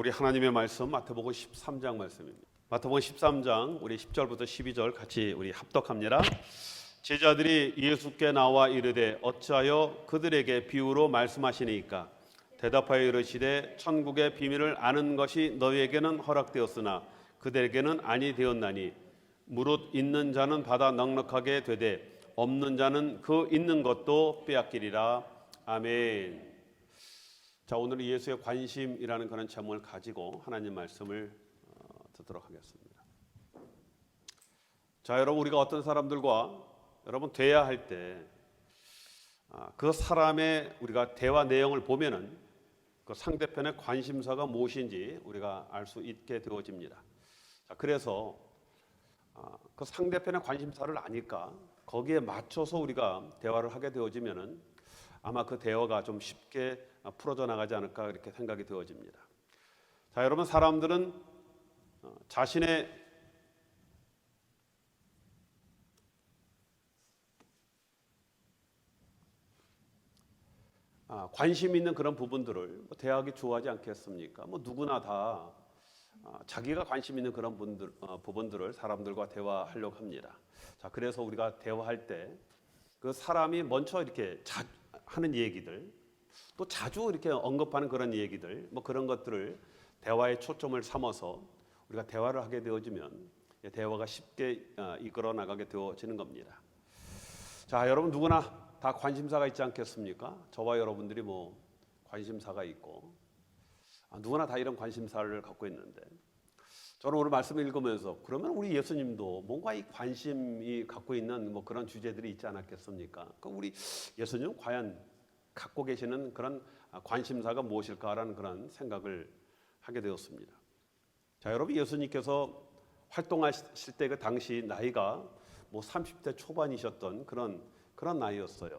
우리 하나님의 말씀 마태복음 13장 말씀입니다. 마태복음 13장 우리 10절부터 12절 같이 우리 합독합니다. 제자들이 예수께 나와 이르되 어찌하여 그들에게 비유로 말씀하시니까? 대답하여 이르시되 천국의 비밀을 아는 것이 너희에게는 허락되었으나 그들에게는 아니 되었나니 무릇 있는 자는 받아 넉넉하게 되되 없는 자는 그 있는 것도 빼앗기리라. 아멘. 자, 오늘은 예수의 관심이라는 그런 제목을 가지고 하나님 말씀을 듣도록 하겠습니다. 자, 여러분, 우리가 어떤 사람들과 여러분 대화할 때 그 사람의 우리가 대화 내용을 보면은 그 상대편의 관심사가 무엇인지 우리가 알 수 있게 되어집니다. 자, 그래서 그 상대편의 관심사를 아니까 거기에 맞춰서 우리가 대화를 하게 되어지면은 아마 그 대화가 좀 쉽게 풀어져 나가지 않을까 이렇게 생각이 되어집니다. 자, 여러분, 사람들은 자신의 관심 있는 그런 부분들을 대하기 좋아하지 않겠습니까? 누구나 다 자기가 관심 있는 그런 부분들을 사람들과 대화하려고 합니다. 자, 그래서 우리가 대화할 때 그 사람이 먼저 이렇게 하는 얘기들, 또 자주 이렇게 언급하는 그런 얘기들, 그런 것들을 대화의 초점을 삼아서 우리가 대화를 하게 되어지면 대화가 쉽게 이끌어 나가게 되어지는 겁니다. 자, 여러분, 누구나 다 관심사가 있지 않겠습니까? 저와 여러분들이 관심사가 있고 누구나 다 이런 관심사를 갖고 있는데, 저는 오늘 말씀을 읽으면서 그러면 우리 예수님도 뭔가 이 관심이 갖고 있는 그런 주제들이 있지 않았겠습니까? 우리 예수님 과연 갖고 계시는 그런 관심사가 무엇일까라는 그런 생각을 하게 되었습니다. 자, 여러분, 예수님께서 활동하실 때 그 당시 나이가 30대 초반이셨던 그런 나이였어요.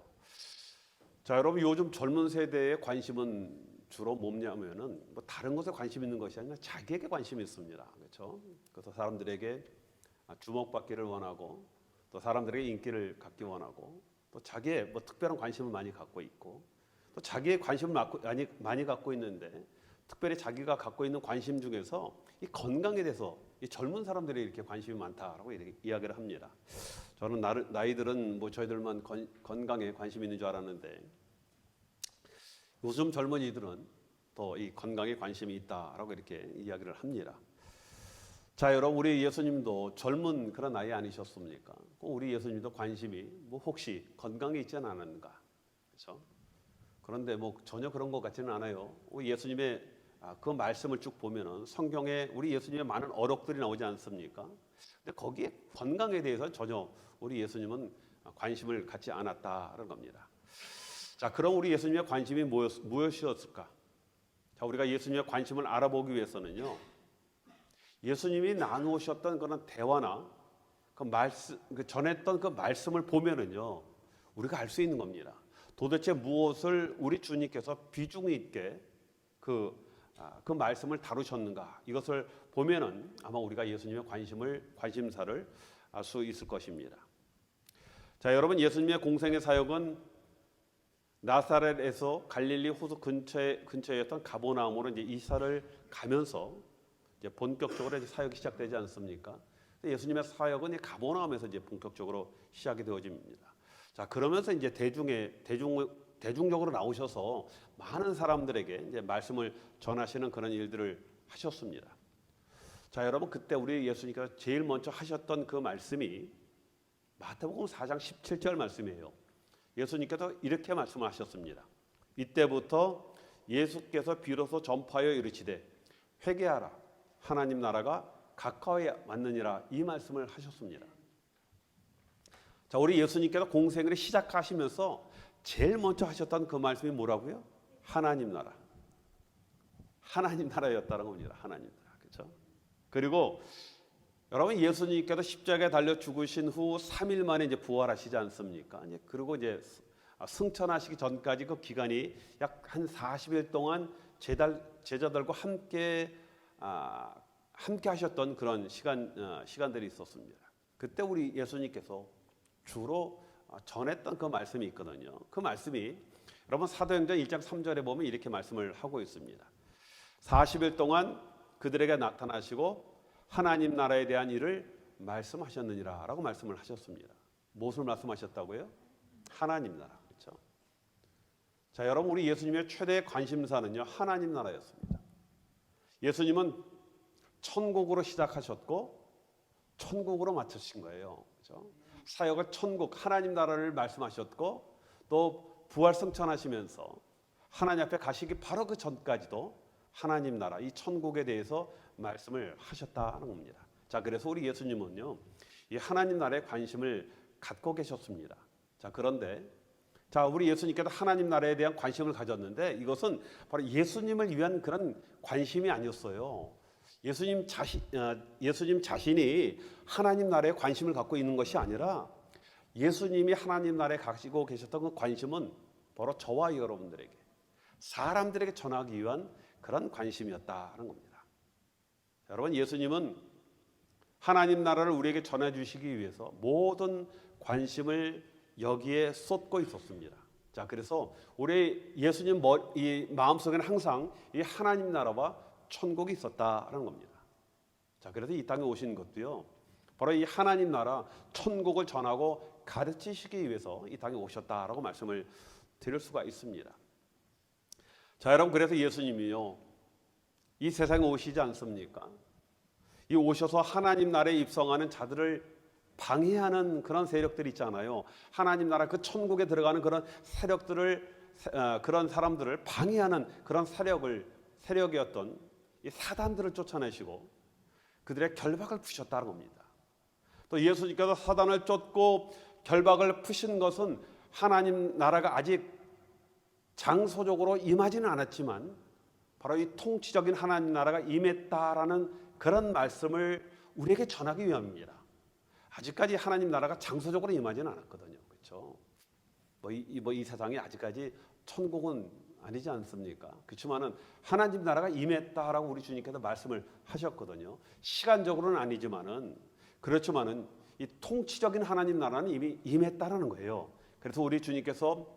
자, 여러분, 요즘 젊은 세대의 관심은 주로 뭐냐면은 다른 것에 관심 있는 것이 아니라 자기에게 관심이 있습니다. 그렇죠? 그래서 사람들에게 주목받기를 원하고, 또 사람들에게 인기를 갖기 원하고, 또 자기의 특별한 관심을 많이 갖고 있고, 또 자기의 관심을 많이 갖고 있는데, 특별히 자기가 갖고 있는 관심 중에서 이 건강에 대해서 이 젊은 사람들이 이렇게 관심이 많다라고 이렇게 이야기를 합니다. 저는 나이들은 저희들만 건강에 관심 있는 줄 알았는데, 요즘 젊은이들은 또 이 건강에 관심이 있다라고 이렇게 이야기를 합니다. 자, 여러분, 우리 예수님도 젊은 그런 나이 아니셨습니까? 우리 예수님도 관심이 혹시 건강에 있지는 않은가? 그렇죠? 그런데 전혀 그런 것 같지는 않아요. 우리 예수님의 그 말씀을 쭉 보면은 성경에 우리 예수님의 많은 어록들이 나오지 않습니까? 근데 거기에 건강에 대해서 전혀 우리 예수님은 관심을 갖지 않았다는 겁니다. 자, 그럼 우리 예수님의 관심이 무엇이었을까? 자, 우리가 예수님의 관심을 알아보기 위해서는요, 예수님이 나누셨던 그런 대화나 전했던 그 말씀을 보면은요, 우리가 알 수 있는 겁니다. 도대체 무엇을 우리 주님께서 비중 있게 그 말씀을 다루셨는가? 이것을 보면은 아마 우리가 예수님의 관심사를 알 수 있을 것입니다. 자, 여러분, 예수님의 공생의 사역은 나사렛에서 갈릴리 호수 근처였던 가버나움으로 이제 이사를 가면서 이제 본격적으로 이제 사역이 시작되지 않습니까? 예수님의 사역은 이 가버나움에서 이제 본격적으로 시작이 되어집니다. 자, 그러면서 이제 대중적으로 나오셔서 많은 사람들에게 이제 말씀을 전하시는 그런 일들을 하셨습니다. 자, 여러분, 그때 우리 예수님께서 제일 먼저 하셨던 그 말씀이 마태복음 4장 17절 말씀이에요. 예수님께서 이렇게 말씀하셨습니다. 이때부터 예수께서 비로소 전파하여 이르시되 회개하라, 하나님 나라가 가까이 왔느니라, 이 말씀을 하셨습니다. 자, 우리 예수님께서 공생을 시작하시면서 제일 먼저 하셨던 그 말씀이 뭐라고요? 하나님 나라였다는 겁니다. 하나님 나라. 그렇죠? 그리고 여러분, 예수님께서 십자가에 달려 죽으신 후 3일 만에 이제 부활하시지 않습니까? 그리고 이제 승천하시기 전까지 그 기간이 약 한 40일 동안 제자들과 함께 하셨던 그런 시간들이 있었습니다. 그때 우리 예수님께서 주로 전했던 그 말씀이 있거든요. 그 말씀이 여러분 사도행전 1장 3절에 보면 이렇게 말씀을 하고 있습니다. 40일 동안 그들에게 나타나시고 하나님 나라에 대한 일을 말씀하셨느니라 라고 말씀을 하셨습니다. 무엇을 말씀하셨다고요? 하나님 나라. 그렇죠? 자, 여러분, 우리 예수님의 최대 관심사는요, 하나님 나라였습니다. 예수님은 천국으로 시작하셨고 천국으로 마치신 거예요. 그렇죠? 사역을 천국, 하나님 나라를 말씀하셨고 또 부활승천하시면서 하나님 앞에 가시기 바로 그 전까지도 하나님 나라, 이 천국에 대해서 말씀을 하셨다는 겁니다. 자, 그래서 우리 예수님은요, 이 하나님 나라에 관심을 갖고 계셨습니다. 자, 그런데 우리 예수님께서 하나님 나라에 대한 관심을 가졌는데 이것은 바로 예수님을 위한 그런 관심이 아니었어요. 예수님 자신이 하나님 나라에 관심을 갖고 있는 것이 아니라 예수님이 하나님 나라에 가지고 계셨던 그 관심은 바로 저와 여러분들에게, 사람들에게 전하기 위한 그런 관심이었다는 겁니다. 여러분, 예수님은 하나님 나라를 우리에게 전해주시기 위해서 모든 관심을 여기에 쏟고 있었습니다. 자, 그래서 우리 예수님 이 마음속에는 항상 이 하나님 나라와 천국이 있었다는 겁니다. 자, 그래서 이 땅에 오신 것도요, 바로 이 하나님 나라 천국을 전하고 가르치시기 위해서 이 땅에 오셨다라고 말씀을 드릴 수가 있습니다. 자, 여러분, 그래서 예수님이요, 이 세상에 오시지 않습니까? 이 오셔서 하나님 나라에 입성하는 자들을 방해하는 그런 세력들이 있잖아요. 하나님 나라 그 천국에 들어가는 그런 그런 사람들을 방해하는 그런 세력이었던 이 사단들을 쫓아내시고 그들의 결박을 푸셨다는 겁니다. 또 예수님께서 사단을 쫓고 결박을 푸신 것은 하나님 나라가 아직 장소적으로 임하지는 않았지만 바로 이 통치적인 하나님 나라가 임했다라는 그런 말씀을 우리에게 전하기 위함입니다. 아직까지 하나님 나라가 장소적으로 임하지는 않았거든요. 그렇죠? 이 세상에 아직까지 천국은 아니지 않습니까? 그렇지만은 하나님 나라가 임했다라고 우리 주님께서 말씀을 하셨거든요. 시간적으로는 아니지만은 그렇지만은 이 통치적인 하나님 나라는 이미 임했다라는 거예요. 그래서 우리 주님께서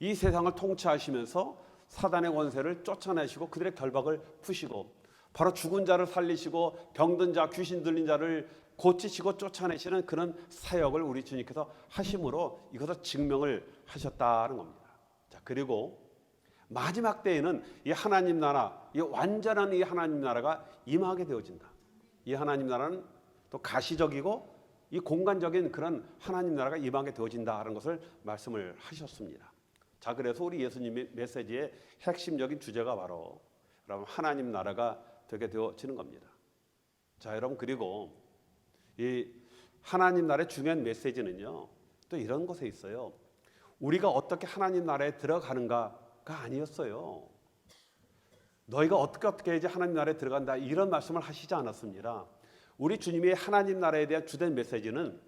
이 세상을 통치하시면서 사단의 권세를 쫓아내시고 그들의 결박을 푸시고 바로 죽은 자를 살리시고 병든 자, 귀신 들린 자를 고치시고 쫓아내시는 그런 사역을 우리 주님께서 하심으로 이것을 증명을 하셨다는 겁니다. 자, 그리고 마지막 때에는 이 하나님 나라, 이 완전한 이 하나님 나라가 임하게 되어진다. 이 하나님 나라는 또 가시적이고 이 공간적인 그런 하나님 나라가 임하게 되어진다는 것을 말씀을 하셨습니다. 자, 그래서 우리 예수님의 메시지의 핵심적인 주제가 바로 여러분 하나님 나라가 되게 되어지는 겁니다. 자, 여러분, 그리고 이 하나님 나라의 중요한 메시지는요, 또 이런 것에 있어요. 우리가 어떻게 하나님 나라에 들어가는가가 아니었어요. 너희가 어떻게 해야지 하나님 나라에 들어간다, 이런 말씀을 하시지 않았습니다. 우리 주님의 하나님 나라에 대한 주된 메시지는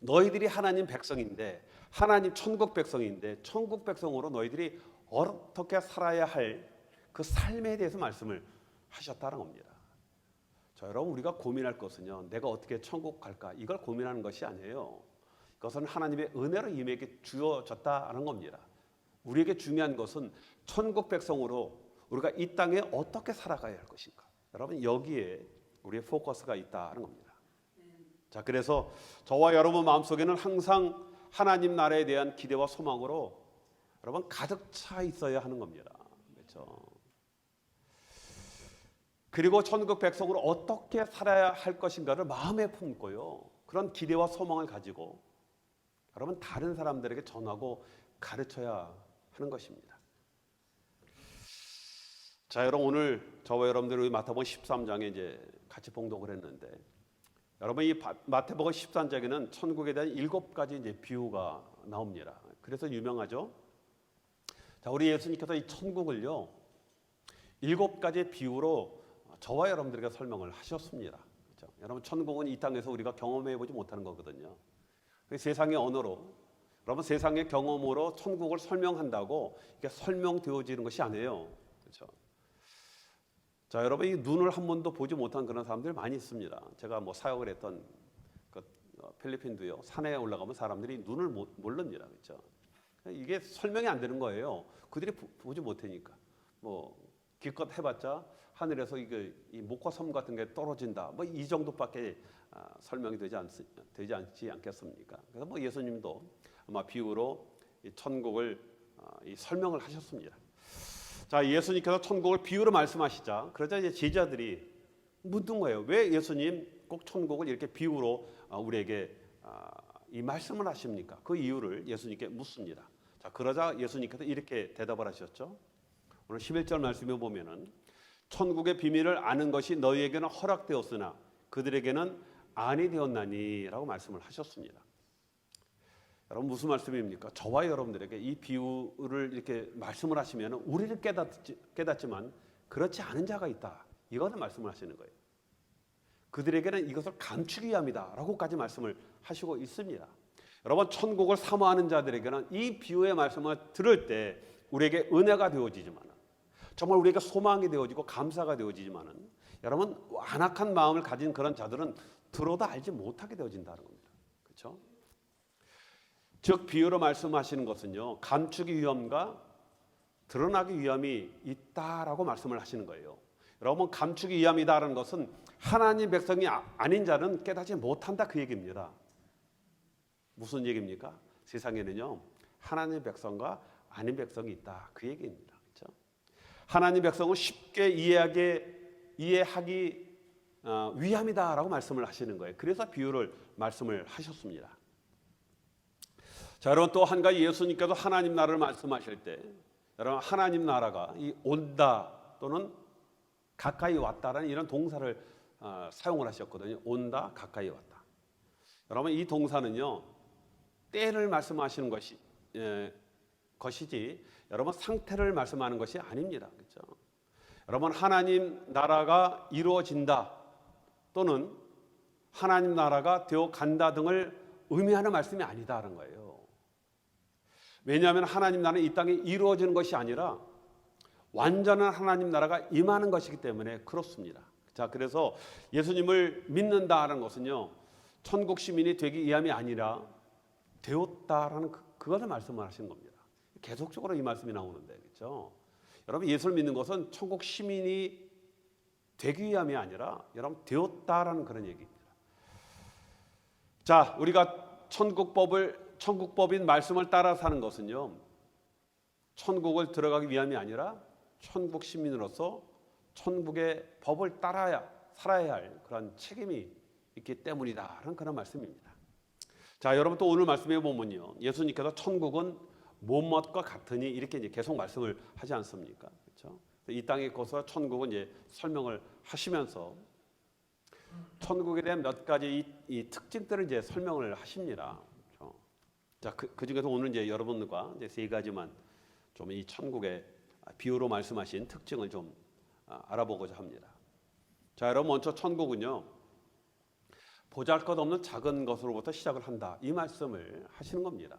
너희들이 하나님 백성인데, 하나님 천국 백성인데, 천국 백성으로 너희들이 어떻게 살아야 할 그 삶에 대해서 말씀을 하셨다는 겁니다. 자, 여러분, 우리가 고민할 것은요, 내가 어떻게 천국 갈까, 이걸 고민하는 것이 아니에요. 그것은 하나님의 은혜로 우리에게 주어졌다는 겁니다. 우리에게 중요한 것은 천국 백성으로 우리가 이 땅에 어떻게 살아가야 할 것인가. 여러분, 여기에 우리의 포커스가 있다는 겁니다. 자, 그래서 저와 여러분 마음속에는 항상 하나님 나라에 대한 기대와 소망으로 여러분 가득 차 있어야 하는 겁니다. 그렇죠? 그리고 천국 백성으로 어떻게 살아야 할 것인가를 마음에 품고요, 그런 기대와 소망을 가지고 여러분 다른 사람들에게 전하고 가르쳐야 하는 것입니다. 자, 여러분, 오늘 저와 여러분들이 마태복음 13장에 이제 같이 봉독을 했는데, 여러분 이 마태복음 13장에는 천국에 대한 7가지 이제 비유가 나옵니다. 그래서 유명하죠. 자, 우리 예수님께서 이 천국을요 7가지 비유로 저와 여러분들에게 설명을 하셨습니다. 그렇죠? 여러분, 천국은 이 땅에서 우리가 경험해 보지 못하는 거거든요. 세상의 언어로, 여러분 세상의 경험으로 천국을 설명한다고 이게 설명되어지는 것이 아니에요. 그렇죠? 자, 여러분, 이 눈을 한 번도 보지 못한 그런 사람들 많이 있습니다. 제가 사역을 했던 그 필리핀도요, 산에 올라가면 사람들이 눈을 모릅니다. 그렇죠? 이게 설명이 안 되는 거예요. 그들이 보지 못하니까. 기껏 해봤자 하늘에서 이 목과 섬 같은 게 떨어진다. 뭐 이 정도밖에 설명이 되지 않지 않겠습니까? 그래서 뭐 예수님도 아마 비유로 이 천국을 이 설명을 하셨습니다. 자, 예수님께서 천국을 비유로 말씀하시자 그러자 이제 제자들이 묻는 거예요. 왜 예수님 꼭 천국을 이렇게 비유로 우리에게 이 말씀을 하십니까? 그 이유를 예수님께 묻습니다. 자, 그러자 예수님께서 이렇게 대답을 하셨죠. 오늘 11절 말씀에 보면은 천국의 비밀을 아는 것이 너희에게는 허락되었으나 그들에게는 아니 되었나니라고 말씀을 하셨습니다. 여러분 무슨 말씀입니까? 저와 여러분들에게 이 비유를 이렇게 말씀을 하시면 우리를 깨닫지만 그렇지 않은 자가 있다. 이것을 말씀을 하시는 거예요. 그들에게는 이것을 감추기 위함이다라고까지 말씀을 하시고 있습니다. 여러분 천국을 사모하는 자들에게는 이 비유의 말씀을 들을 때 우리에게 은혜가 되어지지만 정말 우리에게 소망이 되어지고 감사가 되어지지만 여러분 완악한 마음을 가진 그런 자들은 들어도 알지 못하게 되어진다는 겁니다. 그렇죠? 즉 비유로 말씀하시는 것은요 감추기 위함과 드러나기 위함이 있다라고 말씀을 하시는 거예요. 여러분 감추기 위함이다라는 것은 하나님 백성이 아닌 자는 깨닫지 못한다 그 얘기입니다. 무슨 얘기입니까? 세상에는요 하나님 백성과 아닌 백성이 있다 그 얘기입니다. 그렇죠? 하나님 백성은 쉽게 이해하기 위함이다라고 말씀을 하시는 거예요. 그래서 비유를 말씀을 하셨습니다. 자, 여러분 또 한 가지 예수님께서 하나님 나라를 말씀하실 때 여러분 하나님 나라가 이 온다 또는 가까이 왔다라는 이런 동사를 사용을 하셨거든요. 온다, 가까이 왔다. 여러분 이 동사는요 때를 말씀하시는 것이지 여러분 상태를 말씀하는 것이 아닙니다. 그렇죠? 여러분 하나님 나라가 이루어진다 또는 하나님 나라가 되어 간다 등을 의미하는 말씀이 아니다라는 거예요. 왜냐하면 하나님 나라는 이 땅에 이루어지는 것이 아니라 완전한 하나님 나라가 임하는 것이기 때문에 그렇습니다. 자, 그래서 예수님을 믿는다는 것은요 천국 시민이 되기 위함이 아니라 되었다라는 그것을 말씀을 하시는 겁니다. 계속적으로 이 말씀이 나오는데 그렇죠? 여러분 예수를 믿는 것은 천국 시민이 되기 위함이 아니라 여러분 되었다라는 그런 얘기입니다. 자, 우리가 천국법인 말씀을 따라 사는 것은요 천국을 들어가기 위함이 아니라 천국 시민으로서 천국의 법을 따라야 살아야 할 그런 책임이 있기 때문이다라는 그런 말씀입니다. 자, 여러분 또 오늘 말씀해 보면요 예수님께서 천국은 무엇과 같으니 이렇게 이제 계속 말씀을 하지 않습니까? 그렇죠? 이 땅에 거서 천국은 이제 설명을 하시면서 천국에 대한 몇 가지 이 특징들을 이제 설명을 하십니다. 그렇죠? 자, 그 중에서 오늘 이제 여러분과 이제 세 가지만 좀 이 천국의 비유로 말씀하신 특징을 좀 알아보고자 합니다. 자, 여러분 먼저 천국은요 보잘것없는 작은 것으로부터 시작을 한다 이 말씀을 하시는 겁니다.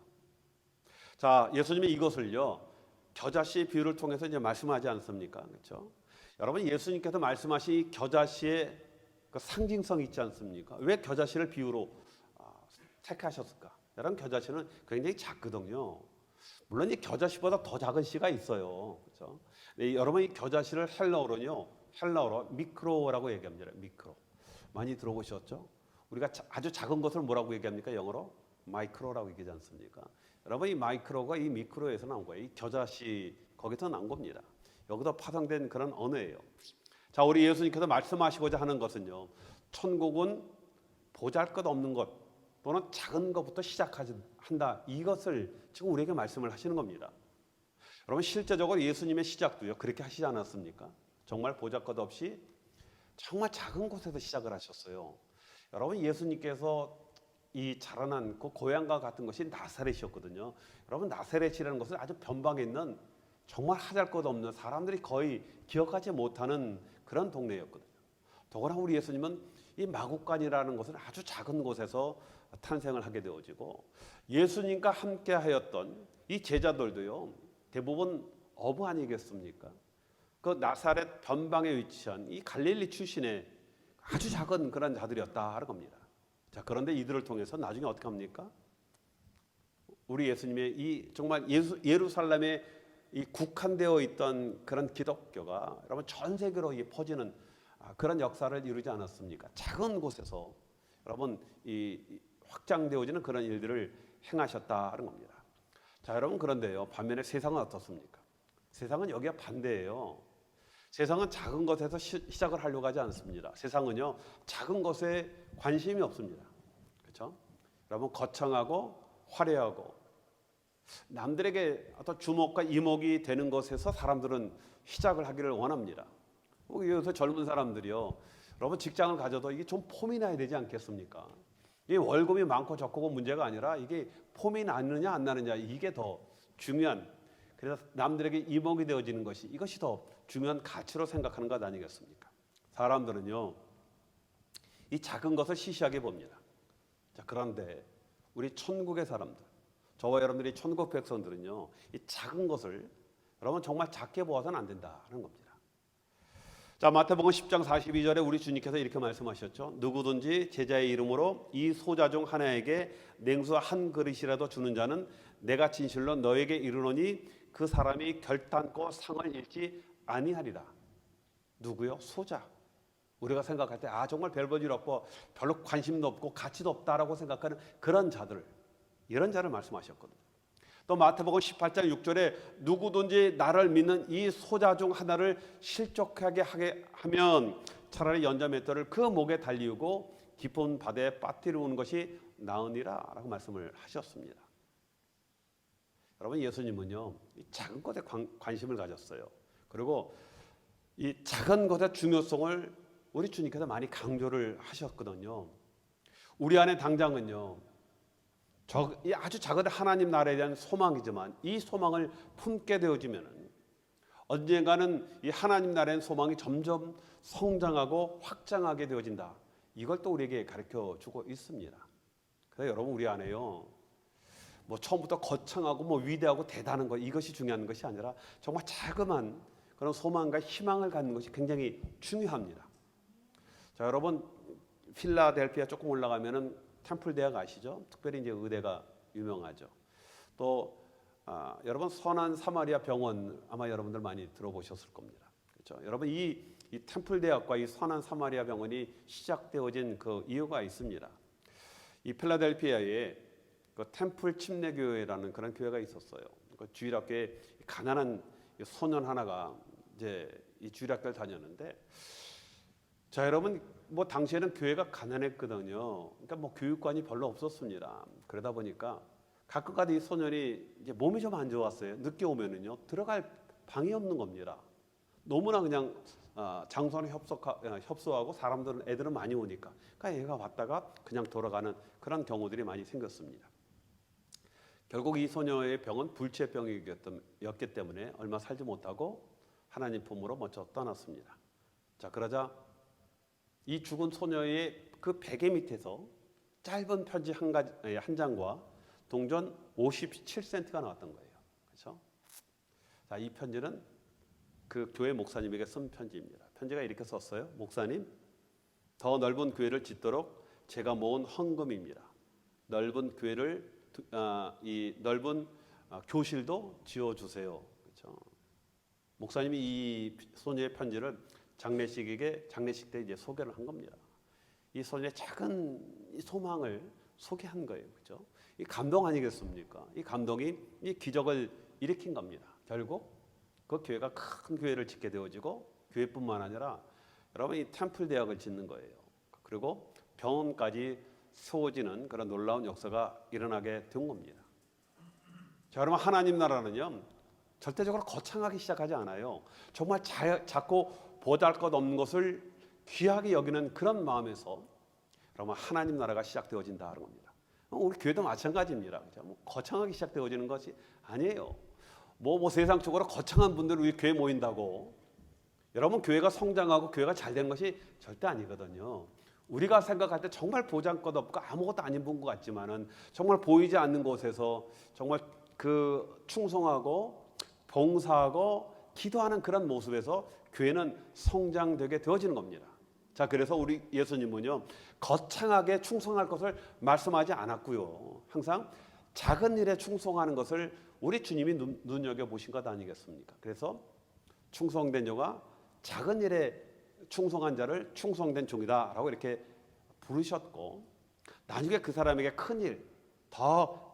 자, 예수님이 이것을요 겨자씨 비유를 통해서 이제 말씀하지 않습니까? 그렇죠? 여러분 예수님께서 말씀하신 이 겨자씨의 그 상징성이 있지 않습니까? 왜 겨자씨를 비유로 택하셨을까? 여러분 겨자씨는 굉장히 작거든요. 물론 이 겨자씨보다 더 작은 씨가 있어요. 그렇죠? 여러분 이 겨자씨를 헬라어로 미크로라고 얘기합니다. 미크로. 많이 들어보셨죠? 우리가 아주 작은 것을 뭐라고 얘기합니까? 영어로 마이크로라고 얘기하지 않습니까? 여러분 이 마이크로가 이 미크로에서 나온 거예요. 이 겨자씨 거기서 나온 겁니다. 여기서 파생된 그런 언어예요. 자, 우리 예수님께서 말씀하시고자 하는 것은요 천국은 보잘것없는 것 또는 작은 것부터 시작한다 이것을 지금 우리에게 말씀을 하시는 겁니다. 여러분 실제적으로 예수님의 시작도요 그렇게 하시지 않았습니까? 정말 보잘것없이 정말 작은 곳에서 시작을 하셨어요. 여러분 예수님께서 이 자라난 그 고향과 같은 것이 나사렛이었거든요. 여러분 나사렛이라는 것은 아주 변방에 있는 정말 하잘것없는 사람들이 거의 기억하지 못하는 그런 동네였거든요. 더구나 우리 예수님은 이 마국간이라는 것은 아주 작은 곳에서 탄생을 하게 되어지고 예수님과 함께 하였던 이 제자들도요 대부분 어부 아니겠습니까? 그 나사렛 변방에 위치한 이 갈릴리 출신의 아주 작은 그런 자들이었다 하는 겁니다. 자, 그런데 이들을 통해서 나중에 어떻게 합니까? 우리 예수님의 이 정말 예루살렘의 이 국한되어 있던 그런 기독교가 여러분 전 세계로 퍼지는 그런 역사를 이루지 않았습니까? 작은 곳에서 여러분 이 확장되어지는 그런 일들을 행하셨다는 겁니다. 자, 여러분 그런데요, 반면에 세상은 어떻습니까? 세상은 여기와 반대예요. 세상은 작은 것에서 시작을 하려고 하지 않습니다. 세상은요, 작은 것에 관심이 없습니다. 그렇죠? 여러분 거창하고 화려하고 남들에게 어떤 주목과 이목이 되는 것에서 사람들은 시작을 하기를 원합니다. 요새 젊은 사람들이요, 여러분 직장을 가져도 이게 좀 폼이 나야 되지 않겠습니까? 이 월급이 많고 적고가 문제가 아니라 이게 폼이 나느냐 안 나느냐, 이게 더 중요한, 그래서 남들에게 이목이 되어지는 것이, 이것이 더 중요한 가치로 생각하는 것 아니겠습니까? 사람들은요, 이 작은 것을 시시하게 봅니다. 자, 그런데 우리 천국의 사람들, 저와 여러분들이 천국 백성들은요, 이 작은 것을 여러분 정말 작게 보아서는 안 된다는 겁니다. 자, 마태복음 10장 42절에 우리 주님께서 이렇게 말씀하셨죠. 누구든지 제자의 이름으로 이 소자 중 하나에게 냉수 한 그릇이라도 주는 자는 내가 진실로 너에게 이르노니 그 사람이 결단코 상을 잃지 아니하리라. 누구요? 소자. 우리가 생각할 때 정말 별 볼 일 없고 별로 관심도 없고 가치도 없다라고 생각하는 그런 자들, 이런 자를 말씀하셨거든요. 또 마태복음 18장 6절에 누구든지 나를 믿는 이 소자 중 하나를 실족하게 하게 하면 차라리 연자맷돌을 그 목에 달리우고 깊은 바다에 빠뜨리는 것이 나으니라 라고 말씀을 하셨습니다. 여러분, 예수님은요, 이 작은 것에 관심을 가졌어요. 그리고 이 작은 것의 중요성을 우리 주님께서 많이 강조를 하셨거든요. 우리 안에 당장은요, 아주 작은 하나님 나라에 대한 소망이지만 이 소망을 품게 되어지면 언젠가는 이 하나님 나라의 소망이 점점 성장하고 확장하게 되어진다. 이걸 또 우리에게 가르쳐 주고 있습니다. 그래서 여러분, 우리 안에요, 뭐 처음부터 거창하고 위대하고 대단한 것, 이것이 중요한 것이 아니라 정말 자그마한 그런 소망과 희망을 갖는 것이 굉장히 중요합니다. 자, 여러분, 필라델피아 조금 올라가면은 템플 대학 아시죠? 특별히 이제 의대가 유명하죠. 또 여러분, 선한 사마리아 병원 아마 여러분들 많이 들어보셨을 겁니다. 그렇죠? 여러분, 이 템플 대학과 이 선한 사마리아 병원이 시작되어진 그 이유가 있습니다. 이 필라델피아에 그 템플 침례교회라는 그런 교회가 있었어요. 그 주일학교에 가난한 소년 하나가 이제 이 주일학교를 다녔는데, 자, 여러분, 당시에는 교회가 가난했거든요. 그러니까 교육관이 별로 없었습니다. 그러다 보니까 가끔가다 이 소년이 이제 몸이 좀 안 좋았어요. 늦게 오면은요, 들어갈 방이 없는 겁니다. 너무나 그냥 장소는 협소하고 사람들은, 애들은 많이 오니까. 그러니까 얘가 왔다가 그냥 돌아가는 그런 경우들이 많이 생겼습니다. 결국 이 소녀의 병은 불치병이었기 때문에 얼마 살지 못하고 하나님 품으로 먼저 떠났습니다. 자, 그러자 이 죽은 소녀의 그 베개 밑에서 짧은 편지 한 장과 동전 57센트가 나왔던 거예요. 그렇죠? 자, 이 편지는 그 교회 목사님에게 쓴 편지입니다. 편지가 이렇게 썼어요. 목사님, 더 넓은 교회를 짓도록 제가 모은 헌금입니다. 넓은 교회를 이 넓은 교실도 지어주세요. 그렇죠? 목사님이 이 소녀의 편지를 장례식 때 이제 소개를 한 겁니다. 이 소녀의 작은 이 소망을 소개한 거예요. 그렇죠? 이 감동 아니겠습니까? 이 감동이 이 기적을 일으킨 겁니다. 결국 그 교회가 큰 교회를 짓게 되어지고, 교회뿐만 아니라 여러분, 이 템플 대학을 짓는 거예요. 그리고 병원까지 세워지는 그런 놀라운 역사가 일어나게 된 겁니다. 자, 여러분, 하나님 나라는요, 절대적으로 거창하게 시작하지 않아요. 정말 작고 보잘것없는 것을 귀하게 여기는 그런 마음에서 여러분, 하나님 나라가 시작되어진다는 겁니다. 우리 교회도 마찬가지입니다. 거창하게 시작되어지는 것이 아니에요. 세상적으로 거창한 분들 우리 교회 모인다고 여러분, 교회가 성장하고 교회가 잘 되는 것이 절대 아니거든요. 우리가 생각할 때 정말 보잘것없고 아무것도 아닌 분 것 같지만은 정말 보이지 않는 곳에서 정말 그 충성하고 봉사하고 기도하는 그런 모습에서 교회는 성장되게 되어지는 겁니다. 자, 그래서 우리 예수님은요, 거창하게 충성할 것을 말씀하지 않았고요, 항상 작은 일에 충성하는 것을 우리 주님이 눈여겨보신 것 아니겠습니까? 그래서 충성된 자가 작은 일에 충성한 자를 충성된 종이다 라고 이렇게 부르셨고, 나중에 그 사람에게 큰 일, 더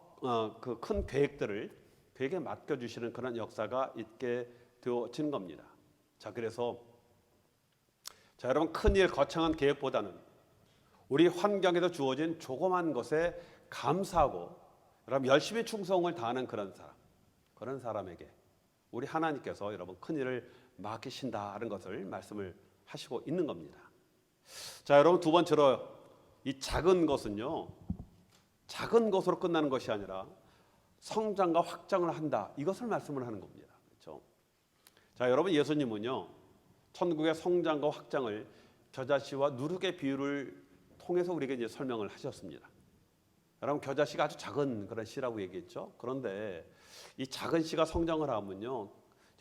그 큰 계획들을 그에게 맡겨주시는 그런 역사가 있게 되어진 겁니다. 자, 그래서 자, 여러분, 큰 일, 거창한 계획보다는 우리 환경에서 주어진 조그만 것에 감사하고 여러분 열심히 충성을 다하는 그런 사람에게 우리 하나님께서 여러분 큰 일을 맡기신다는 것을 말씀을 하시고 있는 겁니다. 자, 여러분, 두 번째로 이 작은 것은요, 작은 것으로 끝나는 것이 아니라 성장과 확장을 한다, 이것을 말씀을 하는 겁니다. 그렇죠? 자, 여러분, 예수님은요 천국의 성장과 확장을 겨자씨와 누룩의 비유를 통해서 우리에게 이제 설명을 하셨습니다. 여러분, 겨자씨가 아주 작은 그런 씨라고 얘기했죠. 그런데 이 작은 씨가 성장을 하면요,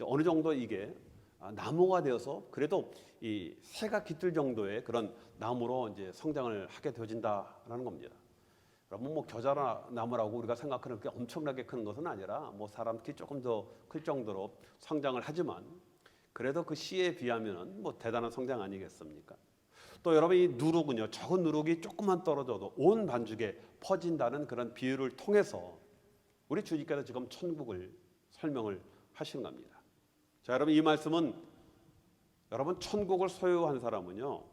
어느 정도 이게 나무가 되어서 그래도 이 새가 깃들 정도의 그런 나무로 이제 성장을 하게 되어진다라는 겁니다. 여러분, 뭐 겨자나무라고 우리가 생각하는 게 엄청나게 큰 것은 아니라 뭐 사람 키 조금 더 클 정도로 성장을 하지만 그래도 그 씨에 비하면은 뭐 대단한 성장 아니겠습니까? 또 여러분, 이 누룩은요, 적은 누룩이 조금만 떨어져도 온 반죽에 퍼진다는 그런 비유를 통해서 우리 주님께서 지금 천국을 설명을 하시는 겁니다. 자, 여러분, 이 말씀은 여러분 천국을 소유한 사람은요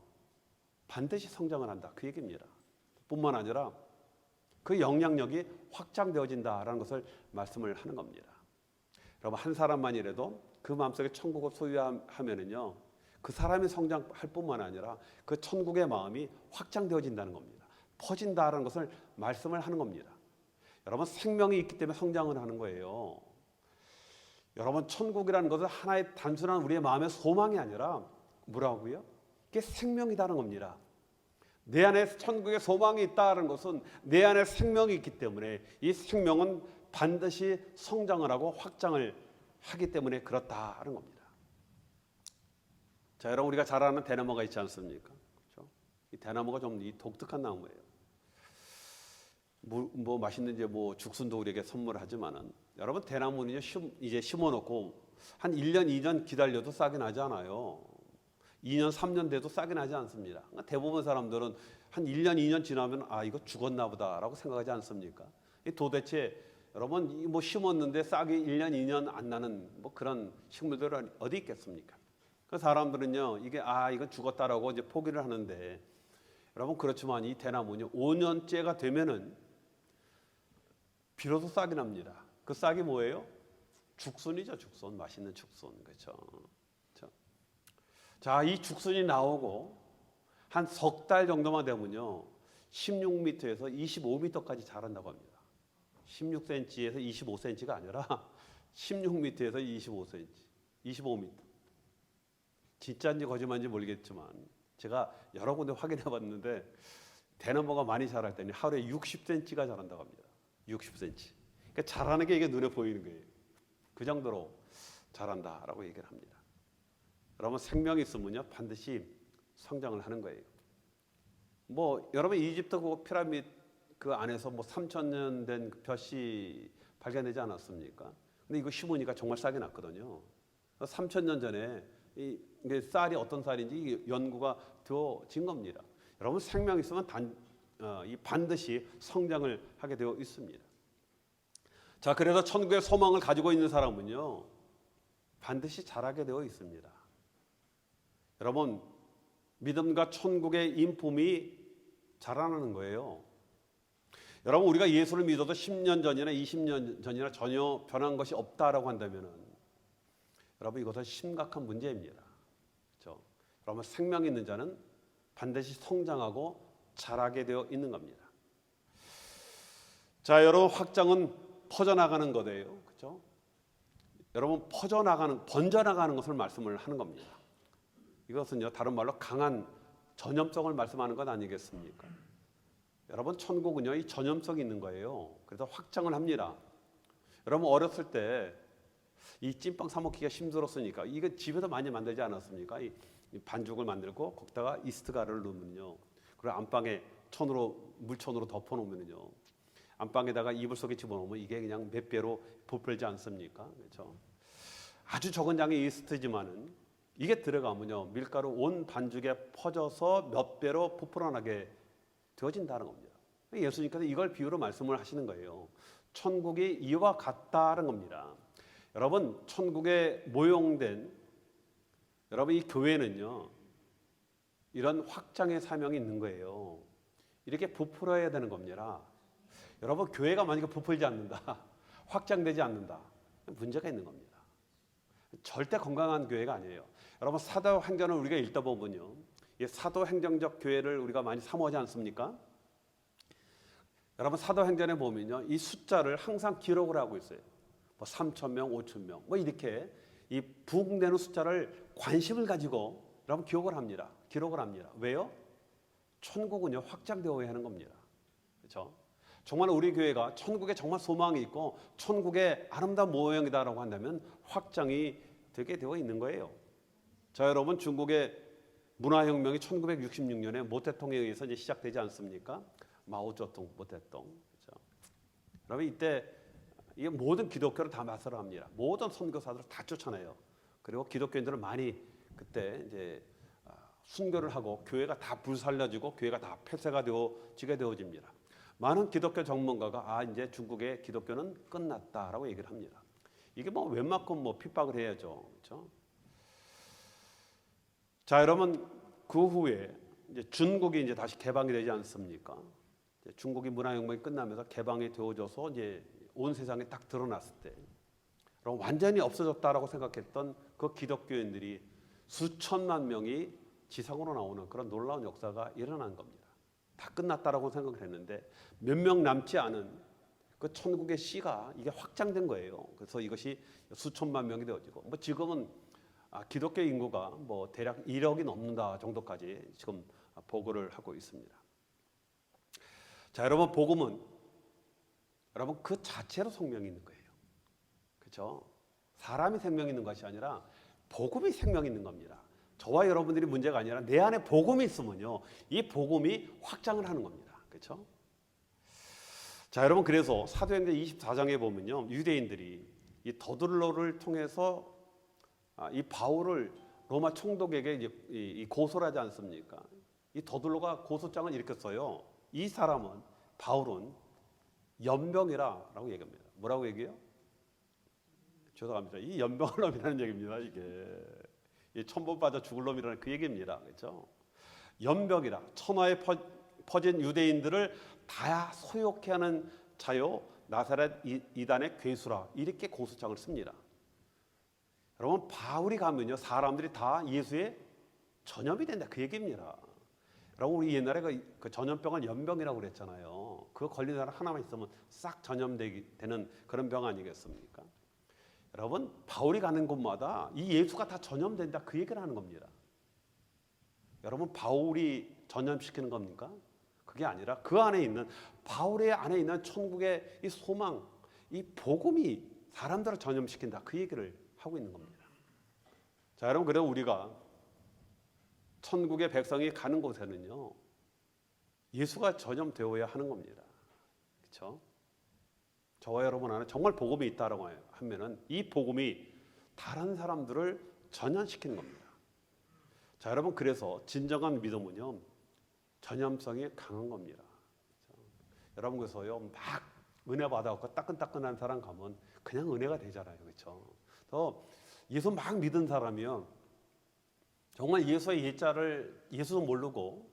반드시 성장을 한다, 그 얘기입니다. 뿐만 아니라 그 영향력이 확장되어진다라는 것을 말씀을 하는 겁니다. 여러분, 한 사람만이라도 그 마음속에 천국을 소유하면은요 그 사람이 성장할 뿐만 아니라 그 천국의 마음이 확장되어진다는 겁니다. 퍼진다라는 것을 말씀을 하는 겁니다. 여러분, 생명이 있기 때문에 성장을 하는 거예요. 여러분, 천국이라는 것은 하나의 단순한 우리의 마음의 소망이 아니라 뭐라고요? 이게 생명이라는 겁니다. 내 안에 천국의 소망이 있다는 것은 내 안에 생명이 있기 때문에 이 생명은 반드시 성장을 하고 확장을 하기 때문에 그렇다는 겁니다. 자, 여러분, 우리가 잘 아는 대나무가 있지 않습니까? 그렇죠? 이 대나무가 좀 독특한 나무예요. 뭐 맛있는 이제 뭐 죽순도 우리에게 선물하지만은 여러분, 대나무는 이제 심어놓고 한 1년, 2년 기다려도 싹이 나지 않아요. 2년, 3년 돼도 싹이 나지 않습니다. 그러니까 대부분 사람들은 한 1년, 2년 지나면 아, 이거 죽었나 보다라고 생각하지 않습니까? 도대체 여러분, 뭐 심었는데 싹이 1년, 2년 안 나는 뭐 그런 식물들은 어디 있겠습니까? 그 사람들은요, 이건 죽었다라고 이제 포기를 하는데, 여러분, 그렇지만 이 대나무는요 5년째가 되면은 비로소 싹이 납니다. 그 싹이 뭐예요? 죽순이죠. 죽순, 맛있는 죽순. 그렇죠? 자, 이 죽순이 나오고 한 석 달 정도만 되면요 16m에서 25m까지 자란다고 합니다. 16cm에서 25cm가 아니라 16m에서 25cm, 25m. 진짜인지 거짓말인지 모르겠지만 제가 여러 군데 확인해 봤는데 대나무가 많이 자랄 때는 하루에 60cm가 자란다고 합니다. 60cm. 그러니까 자라는 게 이게 눈에 보이는 거예요. 그 정도로 자란다라고 얘기를 합니다. 여러분, 생명이 있으면요 반드시 성장을 하는 거예요. 뭐 여러분, 이집트 그 피라미드 그 안에서 뭐 3,000년 된 벼씨 발견되지 않았습니까? 근데 이거 심으니까 정말 싹이 났거든요. 3,000년 전에 이게 쌀이 어떤 쌀인지 연구가 되어진 겁니다. 여러분, 생명이 있으면 반드시 성장을 하게 되어 있습니다. 자, 그래서 천국의 소망을 가지고 있는 사람은요 반드시 자라게 되어 있습니다. 여러분, 믿음과 천국의 인품이 자라나는 거예요. 여러분, 우리가 예수를 믿어도 10년 전이나 20년 전이나 전혀 변한 것이 없다라고 한다면 여러분, 이것은 심각한 문제입니다. 그렇죠? 여러분, 생명 있는 자는 반드시 성장하고 자라게 되어 있는 겁니다. 자, 여러분, 확장은 퍼져나가는 거예요. 그렇죠? 여러분, 번져나가는 것을 말씀을 하는 겁니다. 이것은요 다른 말로 강한 전염성을 말씀하는 것 아니겠습니까? 여러분, 천국은요 이 전염성이 있는 거예요. 그래서 확장을 합니다. 여러분, 어렸을 때 이 찐빵 사 먹기가 힘들었으니까 이거 집에서 많이 만들지 않았습니까? 이 반죽을 만들고 거기다가 이스트 가루를 넣으면요, 그리고 안방에 물천으로 덮어놓으면요 안방에다가 이불 속에 집어넣으면 이게 그냥 몇 배로 부풀지 않습니까? 그렇죠? 아주 적은 양의 이스트지만은 이게 들어가면요 밀가루 온 반죽에 퍼져서 몇 배로 부풀어나게 되어진다는 겁니다. 예수님께서 이걸 비유로 말씀을 하시는 거예요. 천국이 이와 같다는 겁니다. 여러분 천국에 모형된 여러분 이 교회는요 이런 확장의 사명이 있는 거예요. 이렇게 부풀어야 되는 겁니다. 여러분 교회가 만약에 부풀지 않는다, 확장되지 않는다, 문제가 있는 겁니다. 절대 건강한 교회가 아니에요. 여러분 사도행전을 우리가 읽다 보면요, 이 사도행정적 교회를 우리가 많이 사모하지 않습니까? 여러분 사도행전에 보면요, 이 숫자를 항상 기록을 하고 있어요. 뭐 3,000명, 5,000명, 뭐 이렇게 이 부흥되는 숫자를 관심을 가지고 여러분 기록을 합니다. 기록을 합니다. 왜요? 천국은요 확장되어야 하는 겁니다. 그렇죠? 정말 우리 교회가 천국에 정말 소망이 있고 천국의 아름다운 모형이다라고 한다면 확장이 되게 되어 있는 거예요. 자, 여러분 중국의 문화혁명이 1966년에 모태통에 의해서 이제 시작되지 않습니까? 마오쩌둥 모태통. 그렇죠? 여러분 이때 이게 모든 기독교를 다 맞서려 합니다. 모든 선교사들을 다 쫓아내요. 그리고 기독교인들을 많이 그때 이제 순교를 하고 교회가 다 불살려지고 교회가 다 폐쇄가 되어지게 되어집니다. 많은 기독교 전문가가 이제 중국의 기독교는 끝났다라고 얘기를 합니다. 이게 뭐 웬만큼 뭐 핍박을 해야죠, 그렇죠? 자, 여러분 그 후에 이제 중국이 이제 다시 개방이 되지 않습니까? 이제 중국이 문화혁명이 끝나면서 개방이 되어져서 이제 온 세상에 딱 드러났을 때, 그럼 완전히 없어졌다라고 생각했던 그 기독교인들이 수천만 명이 지상으로 나오는 그런 놀라운 역사가 일어난 겁니다. 다 끝났다라고 생각을 했는데 몇 명 남지 않은 그 천국의 씨가 이게 확장된 거예요. 그래서 이것이 수천만 명이 되어지고 뭐 지금은 기독교 인구가 뭐 대략 1억이 넘는다 정도까지 지금 보고를 하고 있습니다. 자, 여러분 복음은 여러분 그 자체로 생명이 있는 거예요. 그렇죠? 사람이 생명이 있는 것이 아니라 복음이 생명이 있는 겁니다. 저와 여러분들이 문제가 아니라 내 안에 복음이 있으면요, 이 복음이 확장을 하는 겁니다. 그렇죠? 자, 여러분 그래서 사도행전 24장에 보면요, 유대인들이 이 더들로를 통해서 이 바울을 로마 총독에게 이제 이 고소를 하지 않습니까? 이 더들로가 고소장을 이렇게 써요. 이 사람은 바울은 연병이라고 얘기합니다. 뭐라고 얘기해요? 죄송합니다. 이 연병할 놈이라는 얘기입니다. 이게 천번 빠져 죽을 놈이라는 그 얘기입니다. 그렇죠? 연병이라 천하에 퍼진 유대인들을 다 소욕해 하는 자요 나사렛 이단의 괴수라 이렇게 고소장을 씁니다. 여러분 바울이 가면요 사람들이 다 예수의 전염이 된다 그 얘기입니다. 여러분 우리 옛날에 그 전염병을 연병이라고 그랬잖아요. 그거 걸린 사람 하나만 있으면 싹 전염되는 그런 병 아니겠습니까? 여러분 바울이 가는 곳마다 이 예수가 다 전염된다 그 얘기를 하는 겁니다. 여러분 바울이 전염시키는 겁니까? 그게 아니라 그 안에 있는 바울의 안에 있는 천국의 이 소망, 이 복음이 사람들을 전염시킨다 그 얘기를 하고 있는 겁니다. 자, 여러분 그래서 우리가 천국의 백성이 가는 곳에는요 예수가 전염되어야 하는 겁니다. 그렇죠? 저와 여러분 안에 정말 복음이 있다라고 하면은 이 복음이 다른 사람들을 전염시키는 겁니다. 자, 여러분 그래서 진정한 믿음은요 전염성이 강한 겁니다. 그렇죠? 여러분 그래서요 막 은혜 받아갖고 따끈따끈한 사람 가면 그냥 은혜가 되잖아요, 그렇죠? 또 예수 막 믿은 사람이요 정말 예수의 예자를 예수도 모르고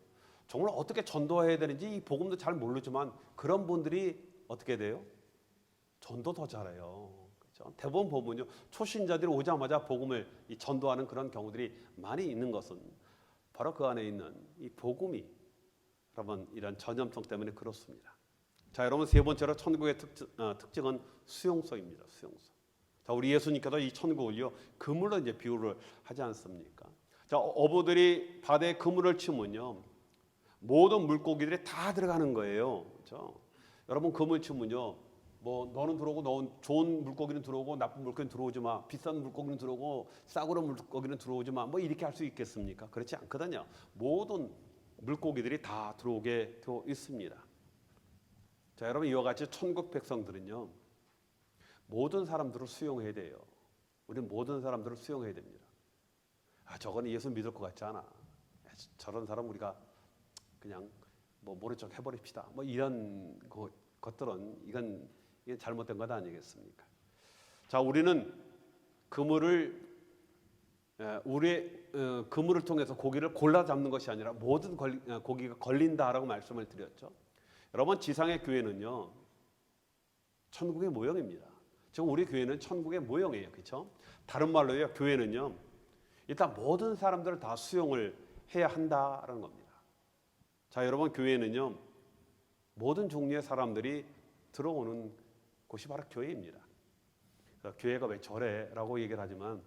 정말 어떻게 전도해야 되는지 이 복음도 잘 모르지만 그런 분들이 어떻게 돼요? 전도 더 잘해요. 그렇죠? 대부분 보면요 초신자들이 오자마자 복음을 전도하는 그런 경우들이 많이 있는 것은 바로 그 안에 있는 이 복음이 여러분 이런 전염성 때문에 그렇습니다. 자, 여러분 세 번째로 천국의 특징은 수용성입니다. 수용성. 자, 우리 예수님께서 이 천국을요 그물로 이제 비유를 하지 않습니까? 자, 어부들이 바다에 그물을 치면요 모든 물고기들이 다 들어가는 거예요. 그렇죠? 여러분 그물 치면요 뭐 너는 들어오고 너 좋은 물고기는 들어오고 나쁜 물고기는 들어오지 마, 비싼 물고기는 들어오고 싸구려 물고기는 들어오지 마, 뭐 이렇게 할 수 있겠습니까? 그렇지 않거든요. 모든 물고기들이 다 들어오게 되어 있습니다. 자, 여러분 이와 같이 천국 백성들은요 모든 사람들을 수용해야 돼요. 우리는 모든 사람들을 수용해야 됩니다. 저거는 예수 믿을 것 같지 않아. 저런 사람 우리가 그냥 뭐 모른 척 해버립시다. 뭐 이런 것들은 이건 잘못된 것 아니겠습니까? 자, 우리는 우리의 그물을 통해서 고기를 골라 잡는 것이 아니라 모든 고기가 걸린다라고 말씀을 드렸죠. 여러분 지상의 교회는요 천국의 모형입니다. 지금 우리 교회는 천국의 모형이에요, 그렇죠? 다른 말로요, 교회는요 일단 모든 사람들을 다 수용을 해야 한다라는 겁니다. 자, 여러분 교회는요 모든 종류의 사람들이 들어오는 곳이 바로 교회입니다. 교회가 왜 저래라고 얘기를 하지만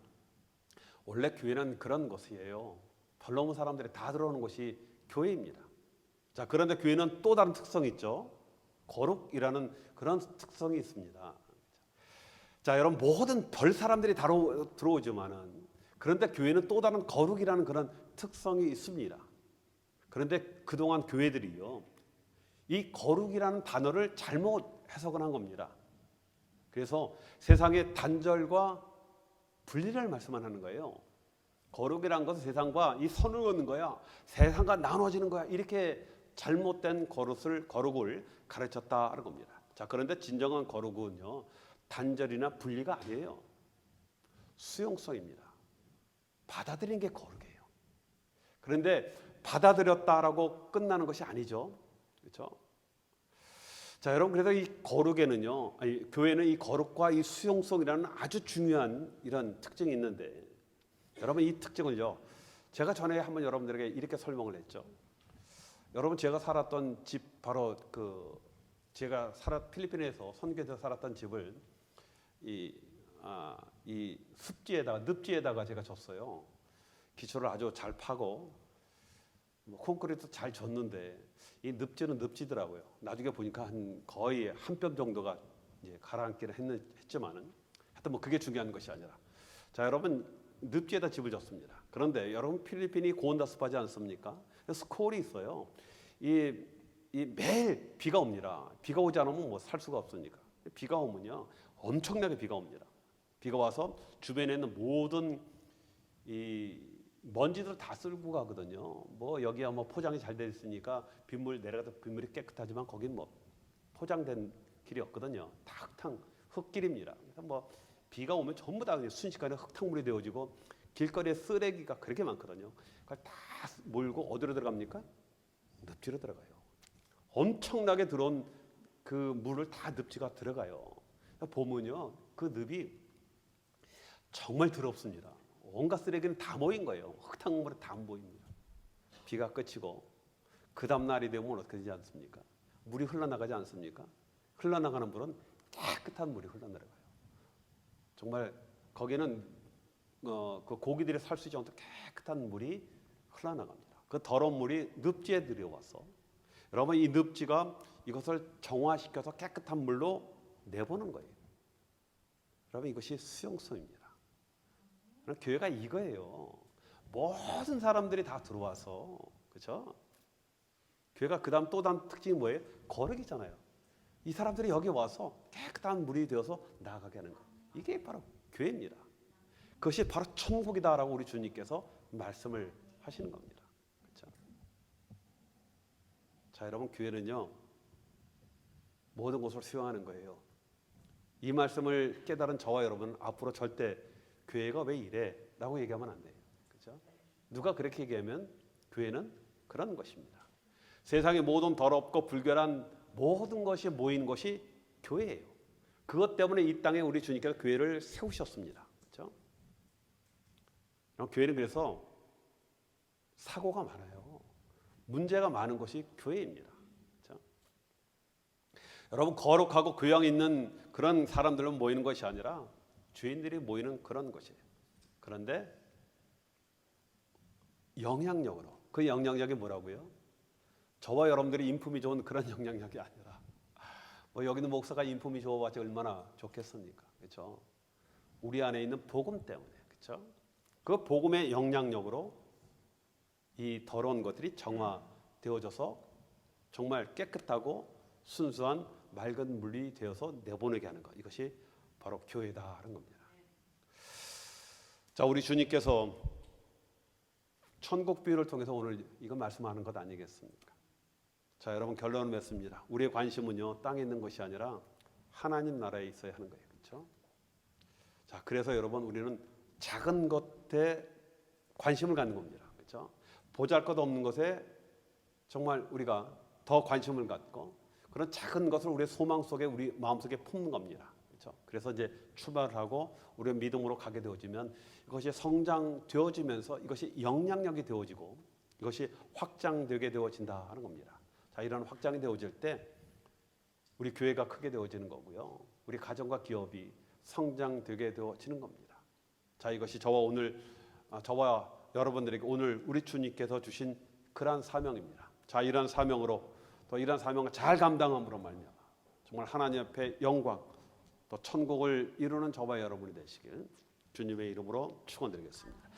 원래 교회는 그런 곳이에요. 덜 넘은 사람들이 다 들어오는 곳이 교회입니다. 자, 그런데 교회는 또 다른 특성이 있죠. 거룩이라는 그런 특성이 있습니다. 자, 여러분 모든 별 사람들이 다 들어오지만은 그런데 교회는 또 다른 거룩이라는 그런 특성이 있습니다. 그런데 그동안 교회들이요 이 거룩이라는 단어를 잘못 해석을 한 겁니다. 그래서 세상의 단절과 분리를 말씀하는 거예요. 거룩이라는 것은 세상과 이 선을 얻는 거야. 세상과 나눠지는 거야. 이렇게 잘못된 거룩을 가르쳤다는 겁니다. 자, 그런데 진정한 거룩은요 단절이나 분리가 아니에요. 수용성입니다. 받아들이는 게 거룩이에요. 그런데 받아들였다라고 끝나는 것이 아니죠. 그렇죠? 자, 여러분 그래서 이 거룩에는요, 교회는 이 거룩과 이 수용성이라는 아주 중요한 이런 특징이 있는데, 여러분 이 특징을요, 제가 전에 한번 여러분들에게 이렇게 설명을 했죠. 여러분 제가 살았던 집 바로 제가 필리핀에서 선교에서 살았던 집을 이 늪지에다가 제가 줬어요. 기초를 아주 잘 파고 콘크리트 잘 줬는데 이 늪지는 늪지더라고요. 나중에 보니까 거의 한 뼘 정도가 이제 가라앉기를 했지만은 하여튼 뭐 그게 중요한 것이 아니라, 자, 여러분 늪지에다 집을 졌습니다. 그런데 여러분 필리핀이 고온다습하지 않습니까? 스콜이 있어요. 이 매일 비가 옵니다. 비가 오지 않으면 뭐 살 수가 없으니까. 비가 오면요 엄청나게 비가 옵니다. 비가 와서 주변에 있는 모든 이 먼지들 다 쓸고 가거든요. 뭐 여기야 뭐 포장이 잘 돼 있으니까 빗물 내려가도 빗물이 깨끗하지만 거긴 뭐 포장된 길이 없거든요. 다 흙길입니다. 그래서 뭐 비가 오면 전부 다 순식간에 흙탕물이 되어지고 길거리에 쓰레기가 그렇게 많거든요. 그걸 다 몰고 어디로 들어갑니까? 늪지로 들어가요. 엄청나게 들어온 그 물을 다 늪지가 들어가요. 보면요 그 늪이 정말 더럽습니다. 온갖 쓰레기는 다 모인 거예요. 흙탕물이 다 모입니다. 비가 그치고 그 다음 날이 되면 어떻게 되지 않습니까? 물이 흘러나가지 않습니까? 흘러나가는 물은 깨끗한 물이 흘러내려가요. 정말 거기는 그 고기들이 살 수 있지 않도록 깨끗한 물이 흘러나갑니다. 그 더러운 물이 늪지에 들여와서 여러분 이 늪지가 이것을 정화시켜서 깨끗한 물로 내보는 거예요. 여러분 이것이 수용성입니다. 교회가 이거예요. 모든 사람들이 다 들어와서, 그렇죠? 교회가 그다음 또 다른 특징이 뭐예요? 거룩이잖아요. 이 사람들이 여기 와서 깨끗한 물이 되어서 나아가게 하는 거. 이게 바로 교회입니다. 그것이 바로 천국이다라고 우리 주님께서 말씀을 하시는 겁니다. 그렇죠? 자, 여러분 교회는요 모든 것을 수용하는 거예요. 이 말씀을 깨달은 저와 여러분 앞으로 절대 교회가 왜 이래? 라고 얘기하면 안 돼요. 그렇죠? 누가 그렇게 얘기하면 교회는 그런 것입니다. 세상의 모든 더럽고 불결한 모든 것이 모인 것이 교회예요. 그것 때문에 이 땅에 우리 주님께서 교회를 세우셨습니다. 그렇죠? 교회는 그래서 사고가 많아요. 문제가 많은 것이 교회입니다. 그렇죠? 여러분 거룩하고 교양 있는 그런 사람들로 모이는 것이 아니라 죄인들이 모이는 그런 것이에요. 그런데 영향력으로, 그 영향력이 뭐라고요? 저와 여러분들이 인품이 좋은 그런 영향력이 아니라 뭐 여기는 목사가 인품이 좋아봤자 얼마나 좋겠습니까? 그렇죠? 우리 안에 있는 복음 때문에, 그렇죠? 그 복음의 영향력으로 이 더러운 것들이 정화되어져서 정말 깨끗하고 순수한 맑은 물이 되어서 내보내게 하는 것, 이것이 바로 교회다 하는 겁니다. 자, 우리 주님께서 천국 비유를 통해서 오늘 이거 말씀하는 것 아니겠습니까? 자, 여러분 결론을 맺습니다. 우리의 관심은요, 땅에 있는 것이 아니라 하나님 나라에 있어야 하는 거예요. 그렇죠? 자, 그래서 여러분 우리는 작은 것에 관심을 갖는 겁니다. 그렇죠? 보잘것없는 것에 정말 우리가 더 관심을 갖고 그런 작은 것을 우리의 소망 속에 우리 마음속에 품는 겁니다. 그렇죠? 그래서 이제 출발을 하고 우리의 믿음으로 가게 되어지면 이것이 성장되어지면서 이것이 영향력이 되어지고 이것이 확장되게 되어진다 하는 겁니다. 자, 이런 확장이 되어질 때 우리 교회가 크게 되어지는 거고요. 우리 가정과 기업이 성장되게 되어지는 겁니다. 자, 이것이 저와 여러분들에게 오늘 우리 주님께서 주신 그러한 사명입니다. 자, 이러한 사명으로 또 이러한 사명을 잘 감당함으로 말미암아 정말 하나님 앞에 영광 또 천국을 이루는 저와 여러분이 되시길 주님의 이름으로 축원드리겠습니다.